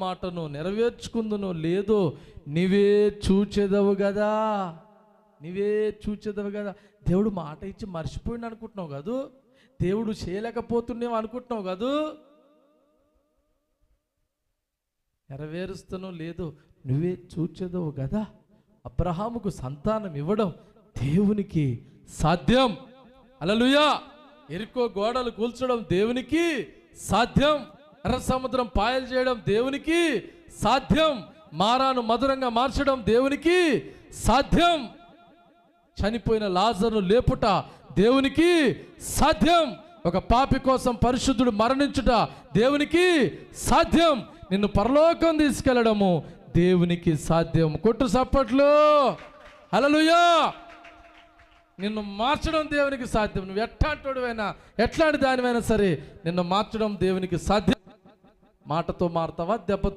మాటను నెరవేర్చుకుందునో లేదో నీవే చూచెదవు కదా, నీవే చూచెదవు కదా. దేవుడు మాట ఇచ్చి మర్చిపోయింది అనుకుంటున్నావు కాదు, దేవుడు చేయలేకపోతున్నావు అనుకుంటున్నావు కాదు. నెరవేరుస్తానో లేదో నువ్వే చూచెదవు కదా. అబ్రహాముకు సంతానం ఇవ్వడం దేవునికి సాధ్యం. హల్లెలూయా. ఎరికో గోడలు కూల్చడం దేవునికి సాధ్యం. ఎర్ర సముద్రం పాయలు చేయడం దేవునికి సాధ్యం. మారాను మధురంగా మార్చడం దేవునికి సాధ్యం. చనిపోయిన లాజరును లేపుట దేవునికి సాధ్యం. ఒక పాపి కోసం పరిశుద్ధుడు మరణించుట దేవునికి సాధ్యం. నిన్ను పరలోకం తీసుకెళ్లడము దేవునికి సాధ్యం. కొట్టు చప్పట్లు. హల్లెలూయా. నిన్ను మార్చడం దేవునికి సాధ్యం. నువ్వు ఎట్లాంటివాడివైనా ఎట్లాంటి దానివైనా సరే నిన్ను మార్చడం దేవునికి సాధ్యం. మాటతో మారుతావా, దెబ్బతో